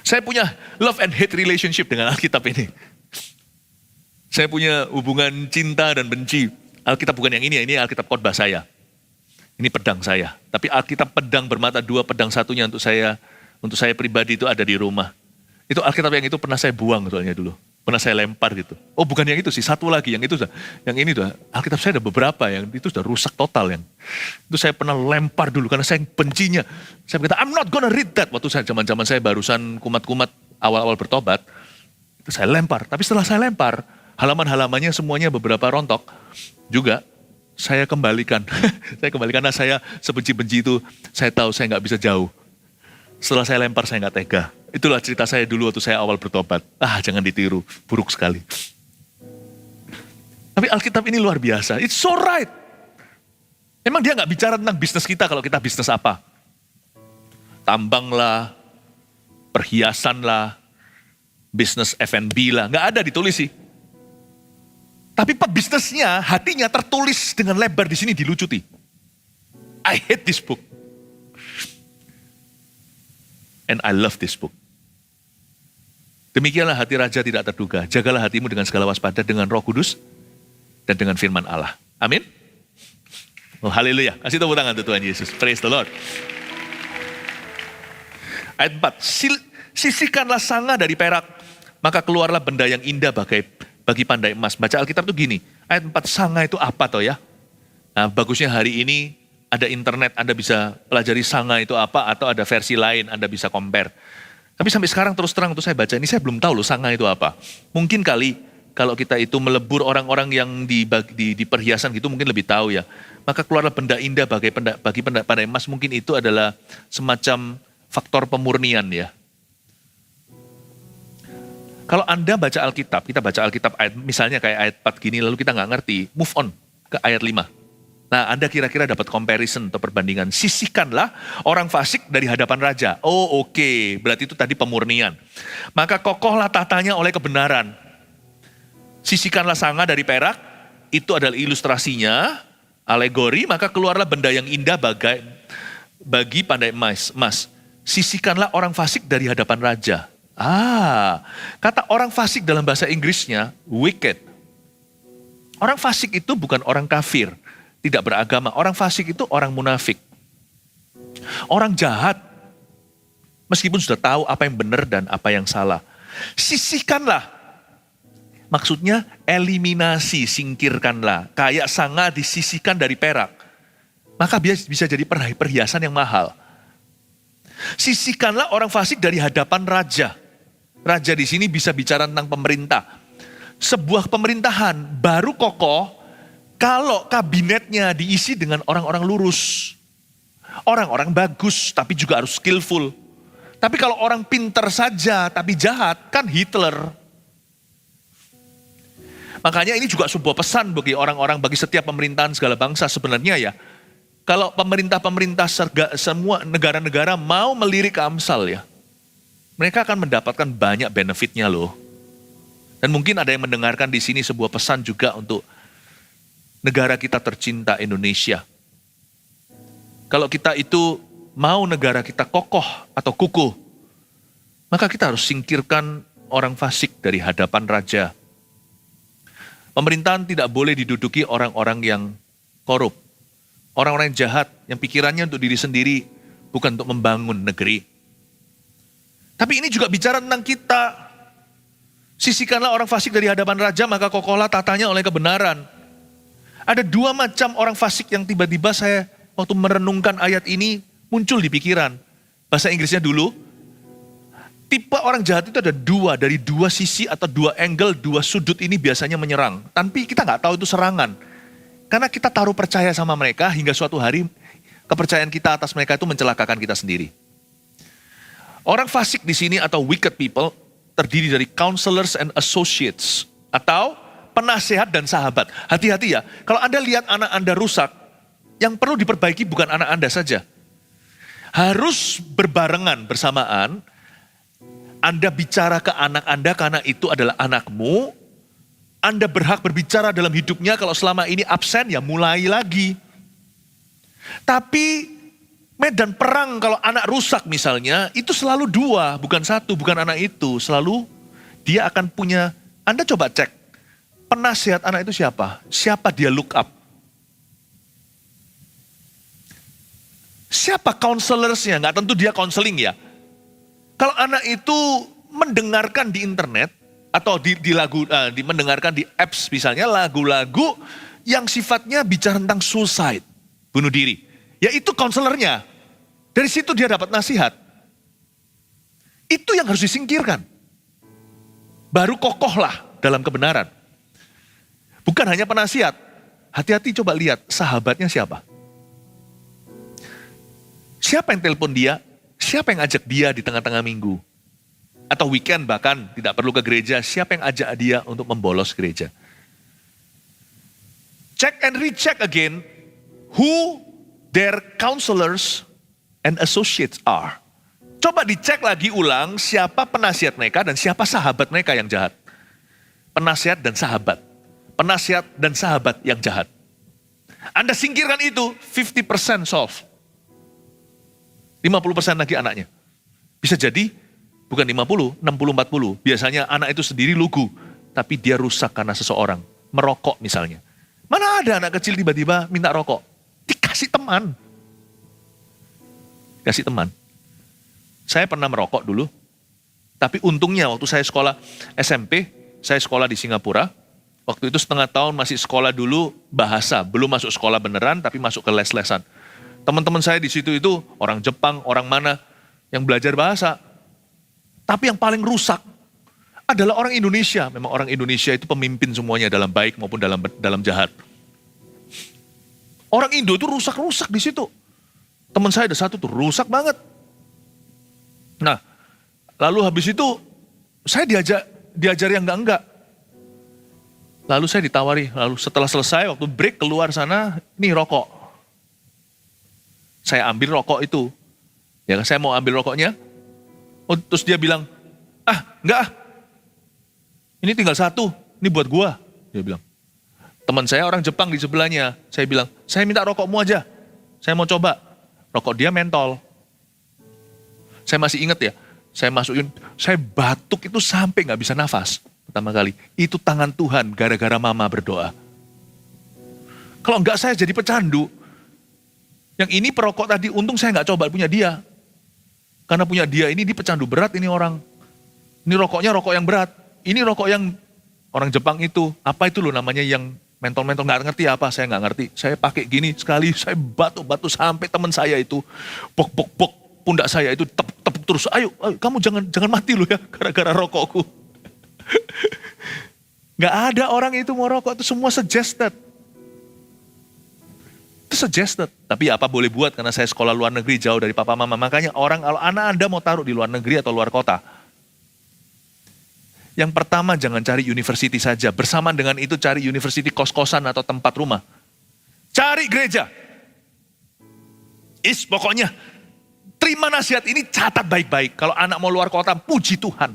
Saya punya love and hate relationship dengan Alkitab ini. Saya punya hubungan cinta dan benci. Alkitab bukan yang ini Alkitab khotbah saya. Ini pedang saya. Tapi Alkitab pedang bermata dua, pedang satunya untuk saya pribadi itu ada di rumah. Itu Alkitab yang itu pernah saya buang soalnya dulu. Pernah saya lempar gitu. Oh bukan yang itu sih, satu lagi. Yang ini tuh, Alkitab saya ada beberapa yang itu sudah rusak total. Itu saya pernah lempar dulu karena saya bencinya. Saya berkata, I'm not gonna read that. Waktu zaman saya barusan kumat-kumat awal-awal bertobat. Itu saya lempar. Tapi setelah saya lempar, halaman-halamannya semuanya beberapa rontok juga saya kembalikan. Saya kembalikan karena saya sebenci-benci itu, saya tahu saya nggak bisa jauh. Setelah saya lempar saya nggak tega. Itulah cerita saya dulu waktu saya awal bertobat. Jangan ditiru, buruk sekali. Tapi Alkitab ini luar biasa. It's so right. Emang dia nggak bicara tentang bisnis kita kalau kita bisnis apa? Tambang lah, perhiasan lah, bisnis F&B lah, nggak ada ditulis sih. Tapi pebisnisnya, hatinya tertulis dengan lebar di sini dilucuti. I hate this book. And I love this book. Demikianlah hati raja tidak terduga. Jagalah hatimu dengan segala waspada, dengan Roh Kudus dan dengan firman Allah. Amin. Oh haleluya. Kasih tepuk tangan untuk Tuhan Yesus. Praise the Lord. Ayat 4. Sisihkanlah sanga dari perak, maka keluarlah benda yang indah bagi pandai emas. Baca Alkitab tuh gini, ayat 4, sanga itu apa toh ya? Nah bagusnya hari ini ada internet, Anda bisa pelajari sanga itu apa, atau ada versi lain, Anda bisa compare. Tapi sampai sekarang terus terang untuk saya baca ini, saya belum tahu loh sanga itu apa. Mungkin kali kalau kita itu melebur orang-orang yang di perhiasan gitu mungkin lebih tahu ya. Maka keluarlah benda indah bagi pandai emas, mungkin itu adalah semacam faktor pemurnian ya. Kalau Anda baca Alkitab, kita baca Alkitab ayat, misalnya kayak ayat 4 gini, lalu kita nggak ngerti, move on ke ayat 5. Nah Anda kira-kira dapat comparison atau perbandingan. Sisihkanlah orang fasik dari hadapan raja. Oh oke, berarti itu tadi pemurnian. Maka kokohlah tahtanya oleh kebenaran. Sisihkanlah sanga dari perak, itu adalah ilustrasinya, alegori, maka keluarlah benda yang indah bagi pandai emas. Sisihkanlah orang fasik dari hadapan raja. Kata orang fasik dalam bahasa Inggrisnya wicked. Orang fasik itu bukan orang kafir, tidak beragama. Orang fasik itu orang munafik. Orang jahat, meskipun sudah tahu apa yang benar dan apa yang salah. Sisihkanlah. Maksudnya eliminasi, singkirkanlah. Kayak sanga disisihkan dari perak. maka bisa jadi perhiasan yang mahal. Sisihkanlah orang fasik dari hadapan raja. Raja di sini bisa bicara tentang pemerintah. Sebuah pemerintahan baru kokoh kalau kabinetnya diisi dengan orang-orang lurus. Orang-orang bagus tapi juga harus skillful. Tapi kalau orang pinter saja tapi jahat, kan Hitler. Makanya ini juga sebuah pesan bagi orang-orang, bagi setiap pemerintahan segala bangsa sebenarnya ya. Kalau pemerintah-pemerintah semua negara-negara mau melirik ke Amsal ya, mereka akan mendapatkan banyak benefitnya loh. Dan mungkin ada yang mendengarkan di sini sebuah pesan juga untuk negara kita tercinta Indonesia. Kalau kita itu mau negara kita kokoh atau kukuh, maka kita harus singkirkan orang fasik dari hadapan raja. Pemerintahan tidak boleh diduduki orang-orang yang korup. Orang-orang yang jahat, yang pikirannya untuk diri sendiri, bukan untuk membangun negeri. Tapi ini juga bicara tentang kita. Sisihkanlah orang fasik dari hadapan raja, maka kokohlah tatanya oleh kebenaran. Ada dua macam orang fasik yang tiba-tiba saya waktu merenungkan ayat ini muncul di pikiran. Bahasa Inggrisnya dulu, tipe orang jahat itu ada dua, dari dua sisi atau dua angle, dua sudut ini biasanya menyerang. Tapi kita nggak tahu itu serangan. Karena kita taruh percaya sama mereka hingga suatu hari kepercayaan kita atas mereka itu mencelakakan kita sendiri. Orang fasik di sini atau wicked people terdiri dari counselors and associates atau penasehat dan sahabat. Hati-hati ya, kalau Anda lihat anak Anda rusak, yang perlu diperbaiki bukan anak Anda saja. Harus berbarengan, bersamaan, Anda bicara ke anak Anda karena itu adalah anakmu. Anda berhak berbicara dalam hidupnya, kalau selama ini absen ya mulai lagi. Tapi medan perang kalau anak rusak misalnya, itu selalu dua, bukan satu, bukan anak itu. Selalu dia akan punya, Anda coba cek, penasihat anak itu siapa? Siapa dia look up? Siapa counselorsnya? Nggak tentu dia counseling ya. Kalau anak itu mendengarkan di internet, atau mendengarkan di apps misalnya lagu-lagu yang sifatnya bicara tentang suicide, bunuh diri. Ya itu konselernya. Dari situ dia dapat nasihat. Itu yang harus disingkirkan. Baru kokohlah dalam kebenaran. Bukan hanya penasihat. Hati-hati coba lihat sahabatnya siapa. Siapa yang telepon dia? Siapa yang ajak dia di tengah-tengah minggu? Atau weekend bahkan tidak perlu ke gereja, siapa yang ajak dia untuk membolos gereja. Check and recheck again who their counselors and associates are. Coba dicek lagi ulang siapa penasihat mereka dan siapa sahabat mereka yang jahat. Penasihat dan sahabat. Penasihat dan sahabat yang jahat. Anda singkirkan itu, 50% solve. 50% lagi anaknya. Bisa jadi bukan 50, 60, 40. Biasanya anak itu sendiri lugu. Tapi dia rusak karena seseorang. Merokok misalnya. Mana ada anak kecil tiba-tiba minta rokok? Dikasih teman. Kasih teman. Saya pernah merokok dulu. Tapi untungnya waktu saya sekolah SMP, saya sekolah di Singapura. Waktu itu setengah tahun masih sekolah dulu bahasa. Belum masuk sekolah beneran, tapi masuk ke les-lesan. Teman-teman saya di situ itu orang Jepang, orang mana yang belajar bahasa. Tapi yang paling rusak adalah orang Indonesia. Memang orang Indonesia itu pemimpin semuanya dalam baik maupun dalam jahat. Orang Indo itu rusak-rusak di situ. Teman saya ada satu tuh rusak banget. Nah, lalu habis itu saya diajar yang enggak. Lalu saya ditawari, lalu setelah selesai waktu break keluar sana, nih rokok. Saya ambil rokok itu. Ya, saya mau ambil rokoknya. Oh, terus dia bilang, enggak ah. Ini tinggal satu, ini buat gua. Dia bilang. Teman saya orang Jepang di sebelahnya. Saya bilang, saya minta rokokmu aja. Saya mau coba. Rokok dia mentol. Saya masih ingat ya, saya masukin, saya batuk itu sampai gak bisa nafas. Pertama kali, itu tangan Tuhan gara-gara mama berdoa. Kalau enggak saya jadi pecandu. Yang ini perokok tadi, untung saya gak coba punya dia. Karena punya dia ini pecandu berat ini orang. Ini rokoknya rokok yang berat. Ini rokok yang orang Jepang itu, apa itu loh namanya yang mentol-mentol nggak ngerti apa, saya nggak ngerti. Saya pakai gini sekali, saya batu-batu sampai teman saya itu bok pundak saya itu tepuk terus. Ayo, kamu jangan mati loh ya gara-gara rokokku. Nggak ada orang itu mau rokok, itu semua suggested. Itu suggested. Tapi apa boleh buat karena saya sekolah luar negeri jauh dari papa mama. Makanya kalau anak Anda mau taruh di luar negeri atau luar kota, yang pertama jangan cari university saja. Bersamaan dengan itu cari university kos-kosan atau tempat rumah. Cari gereja. Pokoknya terima nasihat ini, catat baik-baik. Kalau anak mau luar kota, puji Tuhan.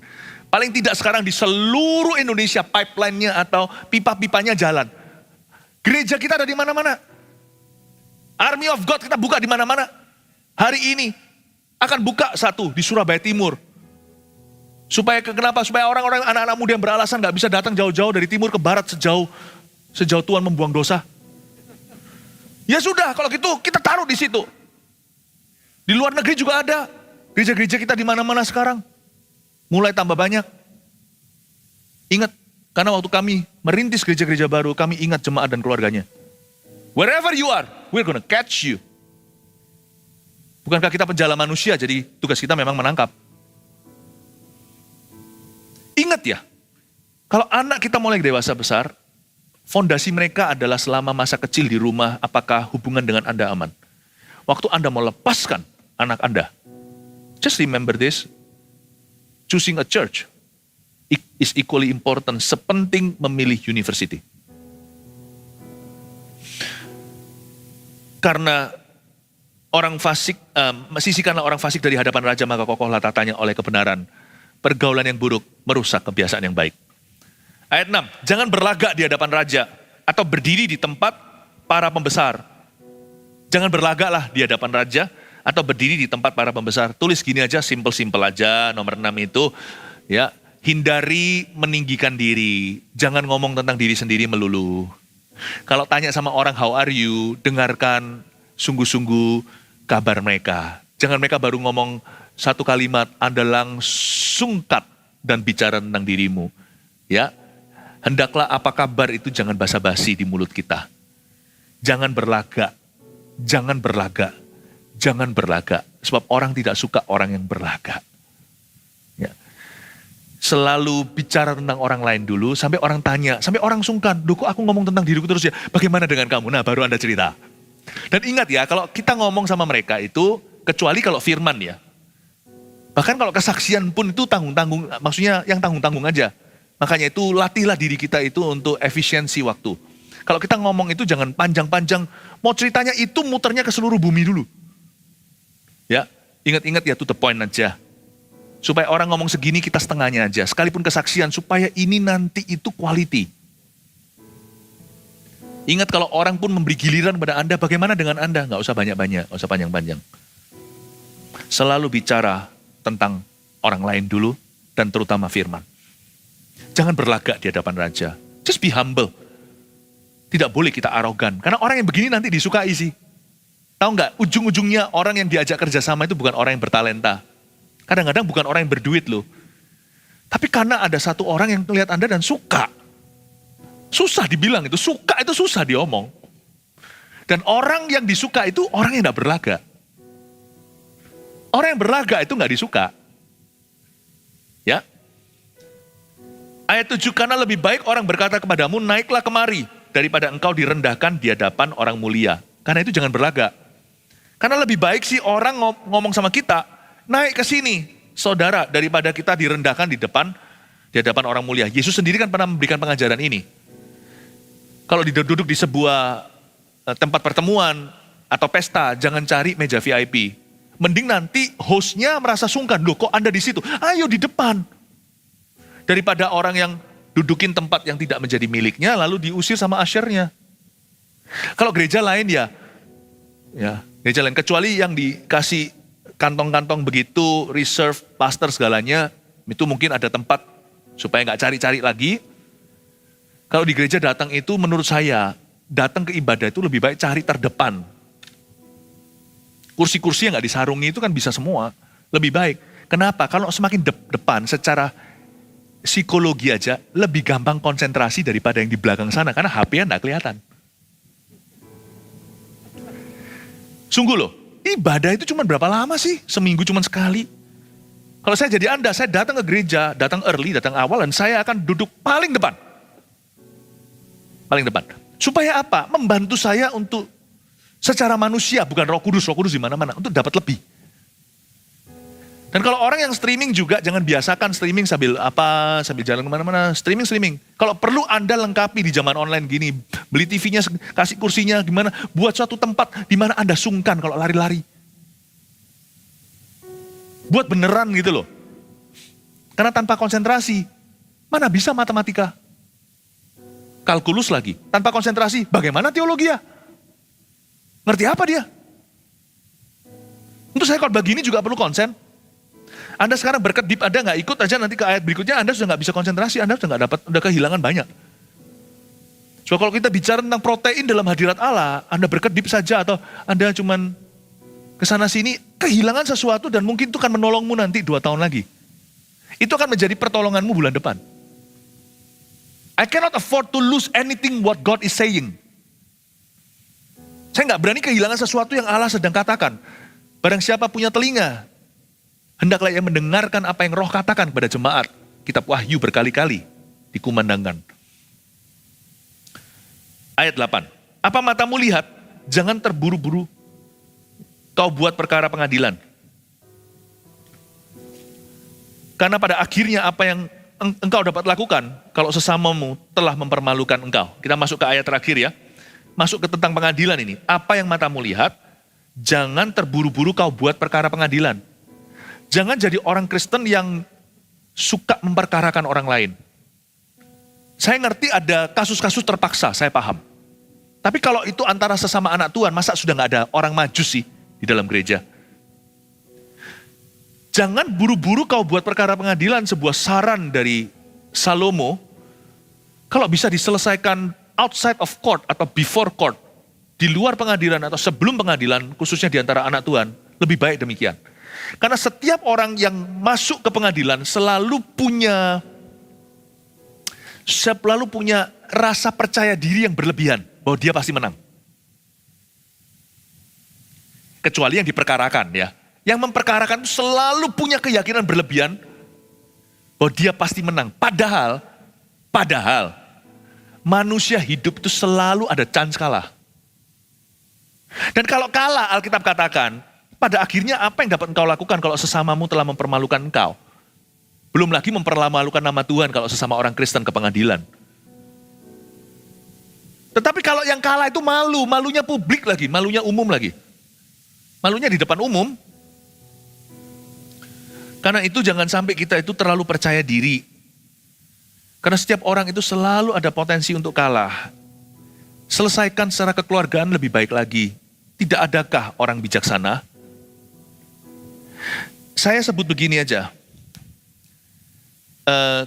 Paling tidak sekarang di seluruh Indonesia pipeline-nya atau pipa-pipanya jalan. Gereja kita ada di mana-mana. Army of God kita buka di mana-mana. Hari ini akan buka satu di Surabaya Timur. Kenapa? Supaya orang-orang anak-anak muda yang beralasan gak bisa datang jauh-jauh dari timur ke barat sejauh Tuhan membuang dosa. Ya sudah, kalau gitu kita taruh di situ. Di luar negeri juga ada. Gereja-gereja kita di mana-mana sekarang. Mulai tambah banyak. Ingat, karena waktu kami merintis gereja-gereja baru, kami ingat jemaat dan keluarganya. Wherever you are, we're gonna catch you. Bukankah kita penjala manusia, jadi tugas kita memang menangkap. Ingat ya, kalau anak kita mulai dewasa besar, fondasi mereka adalah selama masa kecil di rumah, apakah hubungan dengan Anda aman. Waktu Anda mau lepaskan anak Anda, just remember this, choosing a church is equally important, sepenting memilih university. Karena orang fasik, sisihkanlah orang fasik dari hadapan raja, maka kokohlah tatanya oleh kebenaran. Pergaulan yang buruk merusak kebiasaan yang baik. Ayat 6, jangan berlagak di hadapan raja atau berdiri di tempat para pembesar. Jangan berlagaklah di hadapan raja atau berdiri di tempat para pembesar. Tulis gini aja, simple aja, nomor 6 itu, ya, hindari meninggikan diri. Jangan ngomong tentang diri sendiri melulu. Kalau tanya sama orang, how are you? Dengarkan sungguh-sungguh kabar mereka. Jangan mereka baru ngomong satu kalimat, Anda langsung cut dan bicara tentang dirimu. Ya, hendaklah apa kabar itu jangan basa-basi di mulut kita. Jangan berlagak, jangan berlagak, jangan berlagak. Sebab orang tidak suka orang yang berlagak. Ya. Selalu bicara tentang orang lain dulu, sampai orang tanya, sampai orang sungkan, kok aku ngomong tentang diriku terus ya, bagaimana dengan kamu? Nah, baru Anda cerita. Dan ingat ya, kalau kita ngomong sama mereka itu, kecuali kalau firman ya, bahkan kalau kesaksian pun itu tanggung-tanggung, maksudnya yang tanggung-tanggung aja. Makanya itu latihlah diri kita itu untuk efisiensi waktu. Kalau kita ngomong itu jangan panjang-panjang, mau ceritanya itu muternya ke seluruh bumi dulu. Ya, ingat-ingat ya, to the point aja. Supaya orang ngomong segini kita setengahnya aja. Sekalipun kesaksian, supaya ini nanti itu quality. Ingat kalau orang pun memberi giliran pada Anda, bagaimana dengan Anda? Nggak usah banyak-banyak, nggak usah panjang-panjang. Selalu bicara tentang orang lain dulu, dan terutama firman. Jangan berlagak di hadapan raja. Just be humble. Tidak boleh kita arogan. Karena orang yang begini nanti disukai sih. Tahu nggak, ujung-ujungnya orang yang diajak kerjasama itu bukan orang yang bertalenta. Kadang-kadang bukan orang yang berduit loh. Tapi karena ada satu orang yang melihat Anda dan suka. Susah dibilang itu, suka itu susah diomong. Dan orang yang disuka itu orang yang tidak berlagak. Orang yang berlagak itu nggak disuka. Ya. Ayat 7, karena lebih baik orang berkata kepadamu, naiklah kemari, daripada engkau direndahkan di hadapan orang mulia. Karena itu jangan berlagak. Karena lebih baik sih orang ngomong sama kita, naik ke sini, saudara, daripada kita direndahkan di hadapan orang mulia. Yesus sendiri kan pernah memberikan pengajaran ini. Kalau duduk di sebuah tempat pertemuan atau pesta, jangan cari meja VIP. Mending nanti hostnya merasa sungkan, loh kok Anda di situ? Ayo di depan. Daripada orang yang dudukin tempat yang tidak menjadi miliknya, lalu diusir sama ushernya. Kalau gereja lain ya gereja lain. Kecuali yang dikasih kantong-kantong begitu, reserve, pastor segalanya, itu mungkin ada tempat supaya nggak cari-cari lagi. Kalau di gereja datang itu menurut saya, datang ke ibadah itu lebih baik cari terdepan. Kursi-kursi yang nggak disarungi itu kan bisa semua. Lebih baik. Kenapa? Kalau semakin depan secara psikologi aja lebih gampang konsentrasi daripada yang di belakang sana, karena HP-nya nggak kelihatan. Sungguh loh, ibadah itu cuma berapa lama sih? Seminggu cuma sekali. Kalau saya jadi Anda, saya datang ke gereja, datang early, datang awal, dan saya akan duduk paling depan. Paling depan. Supaya apa? Membantu saya untuk secara manusia, bukan Roh Kudus di mana-mana, untuk dapat lebih. Dan kalau orang yang streaming juga, jangan biasakan streaming sambil jalan kemana-mana, streaming. Kalau perlu Anda lengkapi di zaman online gini, beli TV-nya, kasih kursinya gimana, buat suatu tempat di mana Anda sungkan kalau lari-lari. Buat beneran gitu loh. Karena tanpa konsentrasi, mana bisa matematika? Kalkulus lagi, tanpa konsentrasi, bagaimana teologi ya? Ngerti apa dia? Untuk saya kalau begini juga perlu konsen. Anda sekarang berkedip, Anda nggak ikut aja nanti ke ayat berikutnya, Anda sudah nggak bisa konsentrasi, Anda udah kehilangan banyak. So kalau kita bicara tentang protein dalam hadirat Allah, Anda berkedip saja atau Anda cuman kesana sini, kehilangan sesuatu dan mungkin itu akan menolongmu nanti 2 tahun lagi. Itu akan menjadi pertolonganmu bulan depan. I cannot afford to lose anything what God is saying. Saya nggak berani kehilangan sesuatu yang Allah sedang katakan. Barang siapa punya telinga, hendaklah ia mendengarkan apa yang Roh katakan kepada jemaat. Kitab Wahyu berkali-kali dikumandangkan. Ayat 8. Apa matamu lihat? Jangan terburu-buru kau buat perkara pengadilan. Karena pada akhirnya apa yang engkau dapat lakukan kalau sesamamu telah mempermalukan engkau. Kita masuk ke ayat terakhir ya. Masuk ke tentang pengadilan ini. Apa yang matamu lihat? Jangan terburu-buru kau buat perkara pengadilan. Jangan jadi orang Kristen yang suka memperkarakan orang lain. Saya ngerti ada kasus-kasus terpaksa, saya paham. Tapi kalau itu antara sesama anak Tuhan, masa sudah gak ada orang Majus sih di dalam gereja? Jangan buru-buru kau buat perkara pengadilan, sebuah saran dari Salomo. Kalau bisa diselesaikan outside of court atau before court, di luar pengadilan atau sebelum pengadilan, khususnya di antara anak Tuhan, lebih baik demikian. Karena setiap orang yang masuk ke pengadilan selalu punya rasa percaya diri yang berlebihan bahwa dia pasti menang. Kecuali yang diperkarakan ya. Yang memperkarakan itu selalu punya keyakinan berlebihan bahwa dia pasti menang. Padahal manusia hidup itu selalu ada chance kalah. Dan kalau kalah, Alkitab katakan, pada akhirnya apa yang dapat engkau lakukan kalau sesamamu telah mempermalukan engkau? Belum lagi mempermalukan nama Tuhan kalau sesama orang Kristen ke pengadilan. Tetapi kalau yang kalah itu malunya publik lagi, malunya umum lagi. Malunya di depan umum. Karena itu jangan sampai kita itu terlalu percaya diri. Karena setiap orang itu selalu ada potensi untuk kalah. Selesaikan secara kekeluargaan lebih baik lagi. Tidak adakah orang bijaksana? Saya sebut begini aja.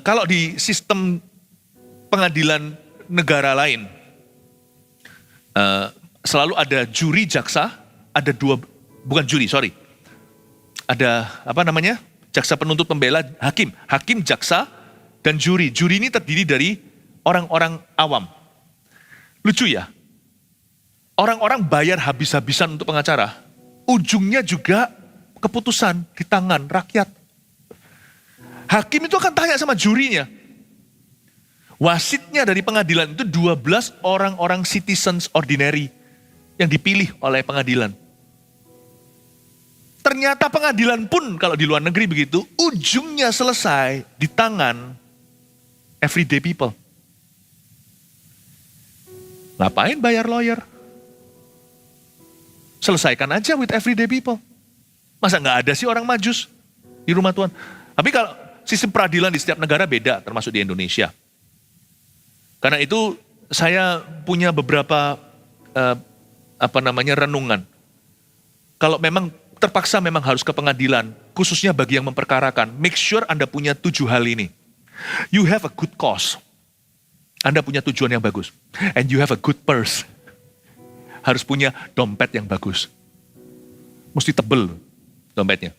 Kalau di sistem pengadilan negara lain, selalu ada juri jaksa, ada jaksa penuntut pembela, hakim jaksa, dan juri. Juri ini terdiri dari orang-orang awam. Lucu ya, orang-orang bayar habis-habisan untuk pengacara, ujungnya juga keputusan di tangan rakyat. Hakim itu akan tanya sama jurinya. Wasitnya dari pengadilan itu 12 orang-orang citizens ordinary yang dipilih oleh pengadilan. Ternyata pengadilan pun kalau di luar negeri begitu, ujungnya selesai di tangan everyday people. Ngapain bayar lawyer? Selesaikan aja with everyday people. Masa nggak ada sih orang Majus di rumah Tuhan? Tapi kalau sistem peradilan di setiap negara beda, termasuk di Indonesia. Karena itu saya punya beberapa renungan. Kalau memang terpaksa memang harus ke pengadilan, khususnya bagi yang memperkarakan, make sure Anda punya 7 hal ini. You have a good cause. Anda punya tujuan yang bagus. And you have a good purse. Harus punya dompet yang bagus. Mesti tebel dompetnya.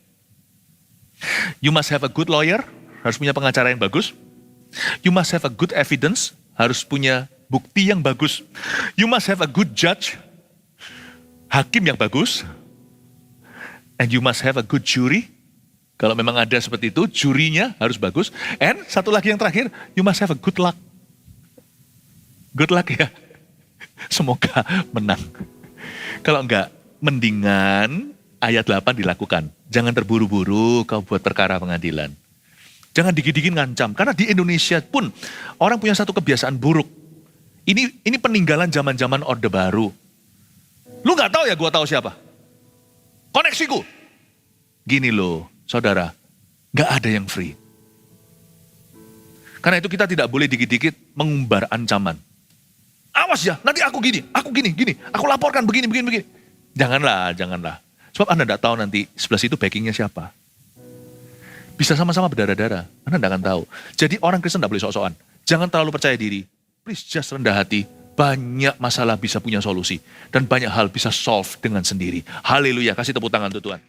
You must have a good lawyer. Harus punya pengacara yang bagus. You must have a good evidence, harus punya bukti yang bagus. You must have a good judge, hakim yang bagus. And you must have a good jury. Kalau memang ada seperti itu, jurinya harus bagus. And satu lagi yang terakhir, you must have a good luck. Good luck ya. Semoga menang. Kalau enggak, mendingan ayat 8 dilakukan. Jangan terburu-buru kau buat perkara pengadilan. Jangan dikit-dikit ngancam. Karena di Indonesia pun orang punya satu kebiasaan buruk. Ini peninggalan zaman-zaman Orde Baru. Lu gak tahu ya gua tahu siapa? Koneksiku. Gini loh, saudara. Gak ada yang free. Karena itu kita tidak boleh dikit-dikit mengumbar ancaman. Awas ya, nanti aku gini. Aku laporkan begini. Janganlah. Sebab Anda tidak tahu nanti sebelah situ backingnya siapa. Bisa sama-sama berdarah-darah. Anda tidak akan tahu. Jadi orang Kristen tidak boleh sok-sokan. Jangan terlalu percaya diri. Please just rendah hati. Banyak masalah bisa punya solusi. Dan banyak hal bisa solve dengan sendiri. Haleluya. Kasih tepuk tangan untuk Tuhan.